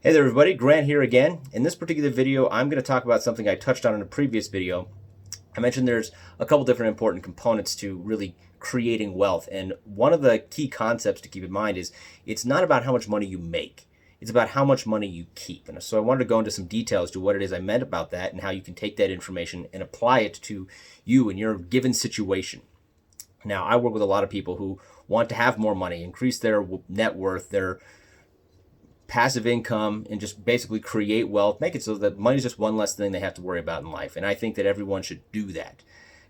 Hey there everybody, Grant here again. In this particular video, I'm going to talk about something I touched on in a previous video. I mentioned there's a couple different important components to really creating wealth, and one of the key concepts to keep in mind is it's not about how much money you make. It's about how much money you keep. And so I wanted to go into some details to what it is I meant about that and how you can take that information and apply it to you in your given situation. Now, I work with a lot of people who want to have more money, increase their net worth, their passive income, and just basically create wealth, make it so that money's just one less thing they have to worry about in life. And I think that everyone should do that.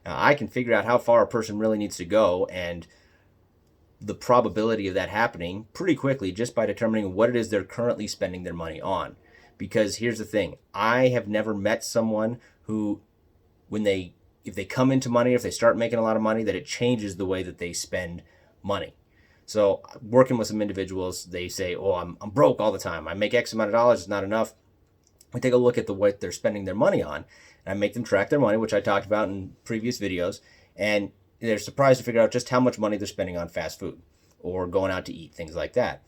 Now, I can figure out how far a person really needs to go and the probability of that happening pretty quickly just by determining what it is they're currently spending their money on. Because here's the thing, I have never met someone who, if they come into money, if they start making a lot of money, that it changes the way that they spend money. So working with some individuals, they say, oh, I'm broke all the time. I make X amount of dollars, it's not enough. I take a look at what they're spending their money on, and I make them track their money, which I talked about in previous videos, and they're surprised to figure out just how much money they're spending on fast food or going out to eat, things like that.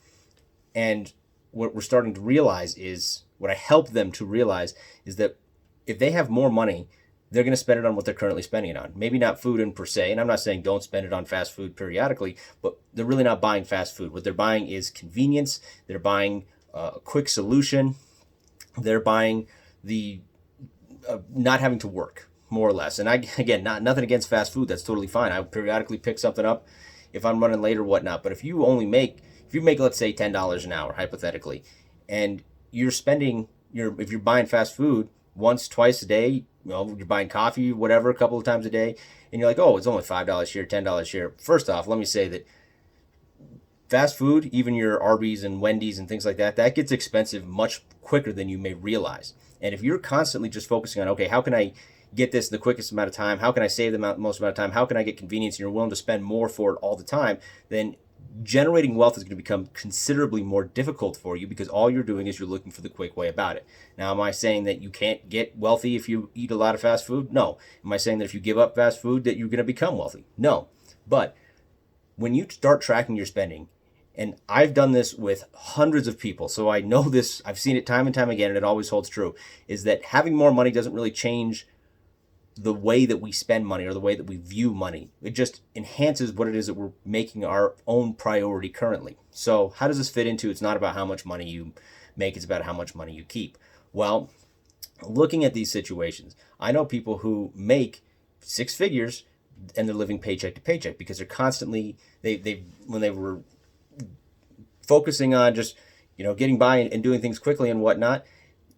And what we're starting to realize is, what I help them to realize is that if they have more money, they're going to spend it on what they're currently spending it on. Maybe not food in per se, and I'm not saying don't spend it on fast food periodically, but they're really not buying fast food. What they're buying is convenience. They're buying a quick solution. They're buying the not having to work, more or less. And again, nothing against fast food. That's totally fine. I periodically pick something up if I'm running late or whatnot. But if you make, let's say, $10 an hour, hypothetically, and you're spending if you're buying fast food once, twice a day, you're buying coffee, whatever, a couple of times a day, and you're like, oh, it's only $5 here, $10 here. First off, let me say that fast food, even your Arby's and Wendy's and things like that, that gets expensive much quicker than you may realize. And if you're constantly just focusing on, okay, how can I get this in the quickest amount of time? How can I save the most amount of time? How can I get convenience? And you're willing to spend more for it all the time, then generating wealth is going to become considerably more difficult for you, because all you're doing is you're looking for the quick way about it. Now, am I saying that you can't get wealthy if you eat a lot of fast food? No. Am I saying that if you give up fast food that you're going to become wealthy? No. But when you start tracking your spending, and I've done this with hundreds of people, so I know this, I've seen it time and time again, and it always holds true, is that having more money doesn't really change the way that we spend money or the way that we view money. It just enhances what it is that we're making our own priority currently. So how does this fit into, it's not about how much money you make, it's about how much money you keep? Well, looking at these situations, I know people who make six figures and they're living paycheck to paycheck because they're constantly, when they were focusing on just, getting by and doing things quickly and whatnot,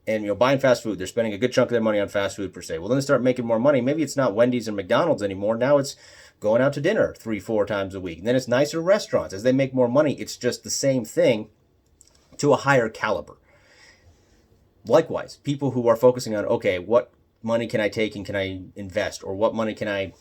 and buying fast food, they're spending a good chunk of their money on fast food per se. Well, then they start making more money. Maybe it's not Wendy's and McDonald's anymore. Now it's going out to dinner 3-4 times a week. And then it's nicer restaurants. As they make more money, it's just the same thing to a higher caliber. Likewise, people who are focusing on, okay, what money can I take and can I invest? Or what money can I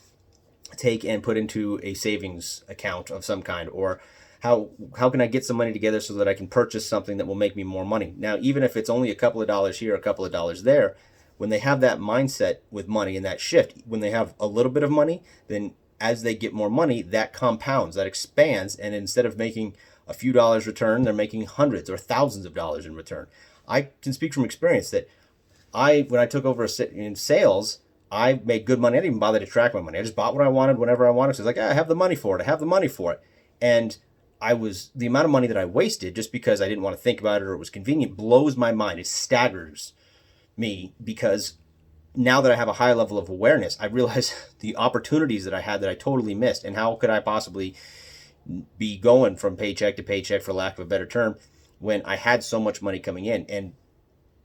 take and put into a savings account of some kind? Or how can I get some money together so that I can purchase something that will make me more money? Now, even if it's only a couple of dollars here, a couple of dollars there, when they have that mindset with money and that shift, when they have a little bit of money, then as they get more money, that compounds, that expands, and instead of making a few dollars return, they're making hundreds or thousands of dollars in return. I can speak from experience that when I took over in sales, I made good money. I didn't even bother to track my money. I just bought what I wanted whenever I wanted. So it's like, I have the money for it. I have the money for it. And the amount of money that I wasted just because I didn't want to think about it or it was convenient blows my mind. It staggers me, because now that I have a high level of awareness, I realize the opportunities that I had that I totally missed, and how could I possibly be going from paycheck to paycheck, for lack of a better term, when I had so much money coming in. And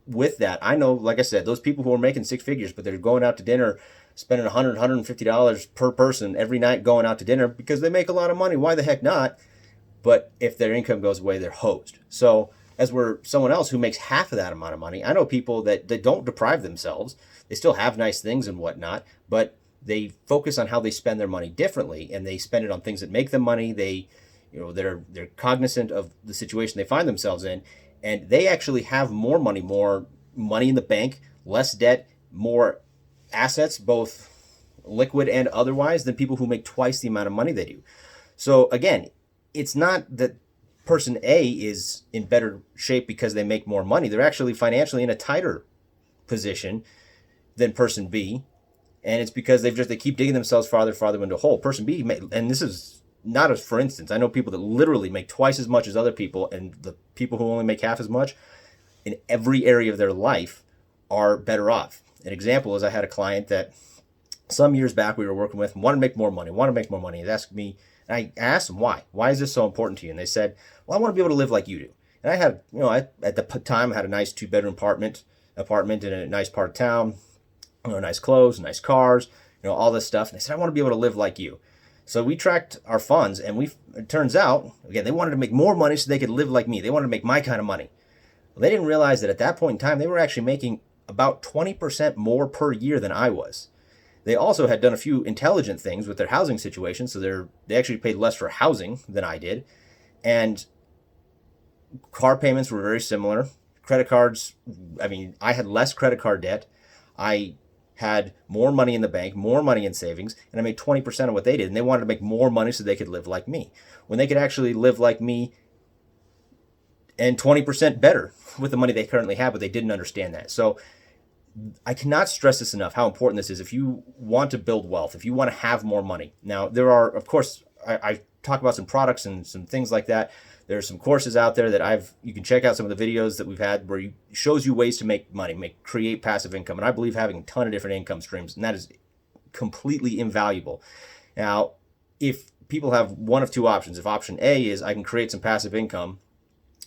with that, I know, like I said, those people who are making six figures, but they're going out to dinner, spending $100, $150 per person every night going out to dinner because they make a lot of money. Why the heck not? But if their income goes away, they're hosed. So as we're someone else who makes half of that amount of money, I know people that don't deprive themselves. They still have nice things and whatnot, but they focus on how they spend their money differently, and they spend it on things that make them money. They're cognizant of the situation they find themselves in, and they actually have more money in the bank, less debt, more assets, both liquid and otherwise, than people who make twice the amount of money they do. So again, it's not that person A is in better shape because they make more money. They're actually financially in a tighter position than person B. And it's because they keep digging themselves farther into a hole. Person B, and this is not as for instance, I know people that literally make twice as much as other people, and the people who only make half as much in every area of their life are better off. An example is I had a client that some years back we were working with, wanted to make more money. They asked me, and I asked them why. Why is this so important to you? And they said, well, I want to be able to live like you do. And I had, at the time, I had a nice 2-bedroom apartment in a nice part of town, nice clothes, nice cars, all this stuff. And they said, I want to be able to live like you. So we tracked our funds, and it turns out, again, they wanted to make more money so they could live like me. They wanted to make my kind of money. Well, they didn't realize that at that point in time, they were actually making about 20% more per year than I was. They also had done a few intelligent things with their housing situation, so they actually paid less for housing than I did. And car payments were very similar. Credit cards, I had less credit card debt. I had more money in the bank, more money in savings, and I made 20% of what they did. And they wanted to make more money so they could live like me. When they could actually live like me and 20% better with the money they currently have, but they didn't understand that. So I cannot stress this enough, how important this is if you want to build wealth, if you want to have more money. Now, there are, of course, I talk about some products and some things like that. There's some courses out there that you can check out some of the videos that we've had where shows you ways to make money, create passive income. And I believe having a ton of different income streams, and that is completely invaluable. Now, if people have one of two options, if option A is I can create some passive income,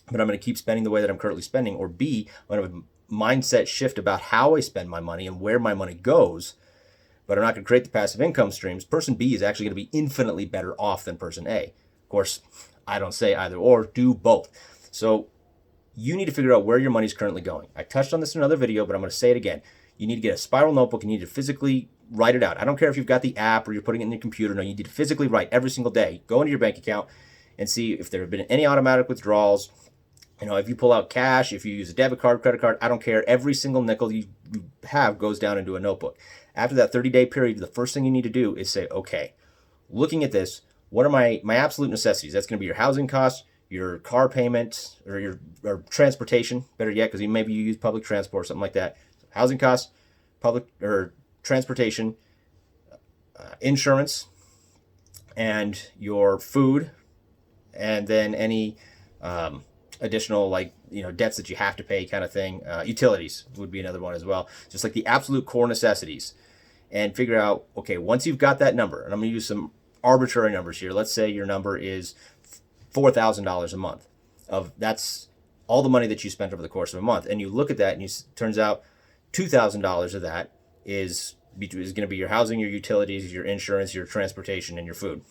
but I'm going to keep spending the way that I'm currently spending, or B, I'm going to have a mindset shift about how I spend my money and where my money goes, but I'm not going to create the passive income streams, person B is actually going to be infinitely better off than person A. Of course, I don't say either or, do both. So you need to figure out where your money is currently going. I touched on this in another video, but I'm going to say it again. You need to get a spiral notebook and you need to physically write it out. I don't care if you've got the app or you're putting it in your computer. No, you need to physically write every single day. Go into your bank account and see if there have been any automatic withdrawals. If you pull out cash, if you use a debit card, credit card, I don't care. Every single nickel you have goes down into a notebook. After that 30-day period, the first thing you need to do is say, okay, looking at this, what are my absolute necessities? That's going to be your housing costs, your car payment, or transportation, better yet, because maybe you use public transport or something like that. Housing costs, public or transportation, insurance, and your food, and then any additional debts that you have to pay kind of thing. Utilities would be another one as well. Just like the absolute core necessities, and figure out, okay, once you've got that number, and I'm going to use some arbitrary numbers here. Let's say your number is $4,000 a month. That's all the money that you spent over the course of a month. And you look at that and turns out $2,000 of that is going to be your housing, your utilities, your insurance, your transportation, and your food.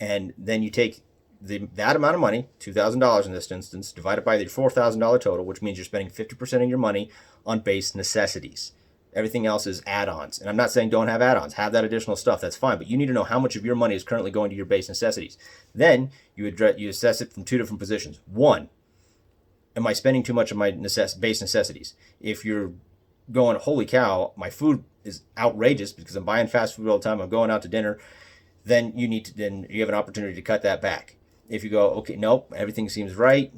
And then you take that amount of money, $2,000 in this instance, divided by the $4,000 total, which means you're spending 50% of your money on base necessities. Everything else is add-ons. And I'm not saying don't have add-ons. Have that additional stuff. That's fine. But you need to know how much of your money is currently going to your base necessities. Then you assess it from two different positions. One, am I spending too much of my base necessities? If you're going, holy cow, my food is outrageous because I'm buying fast food all the time, I'm going out to dinner, then you have an opportunity to cut that back. If you go, okay, nope, everything seems right,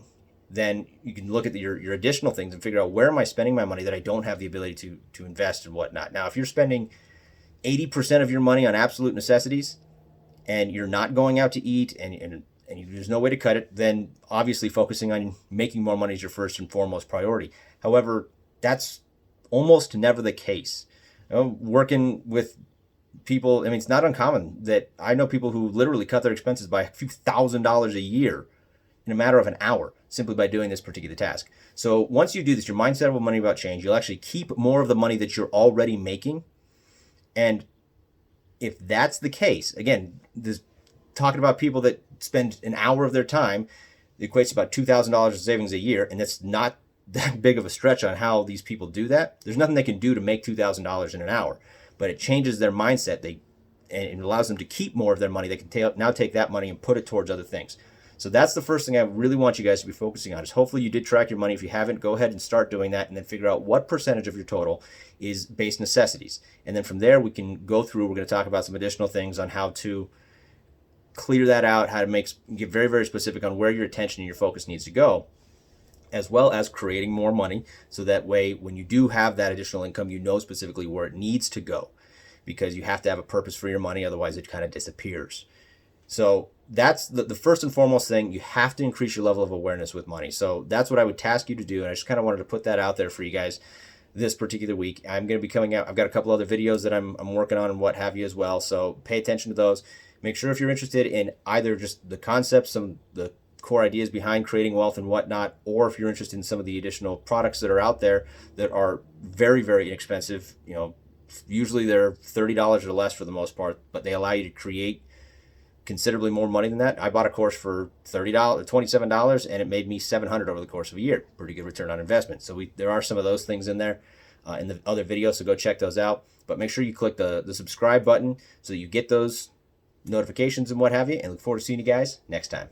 then you can look at your additional things and figure out where am I spending my money that I don't have the ability to invest and whatnot. Now, if you're spending 80% of your money on absolute necessities and you're not going out to eat and there's no way to cut it, then obviously focusing on making more money is your first and foremost priority. However, that's almost never the case. Working with people, it's not uncommon that I know people who literally cut their expenses by a few $1,000s a year in a matter of an hour simply by doing this particular task. So once you do this, your mindset will money about change. You'll actually keep more of the money that you're already making. And if that's the case, again, this talking about people that spend an hour of their time, it equates to about $2,000 in savings a year, and that's not that big of a stretch on how these people do that. There's nothing they can do to make $2,000 in an hour, but it changes their mindset. And it allows them to keep more of their money. They can now take that money and put it towards other things. So that's the first thing I really want you guys to be focusing on, is hopefully you did track your money. If you haven't, go ahead and start doing that, and then figure out what percentage of your total is base necessities. And then from there, we can go through, we're going to talk about some additional things on how to clear that out, how to get very, very specific on where your attention and your focus needs to go, as well as creating more money. So that way, when you do have that additional income, you know specifically where it needs to go, because you have to have a purpose for your money. Otherwise, it kind of disappears. So that's the first and foremost thing. You have to increase your level of awareness with money. So that's what I would task you to do. And I just kind of wanted to put that out there for you guys this particular week. I'm going to be coming out. I've got a couple other videos that I'm working on and what have you as well. So pay attention to those. Make sure if you're interested in either just the concepts, the core ideas behind creating wealth and whatnot, or if you're interested in some of the additional products that are out there that are very, very inexpensive. Usually they're $30 or less for the most part, but they allow you to create considerably more money than that. I bought a course for $27, and it made me $700 over the course of a year. Pretty good return on investment. So there are some of those things in there in the other videos, so go check those out. But make sure you click the subscribe button so that you get those notifications and what have you, and look forward to seeing you guys next time.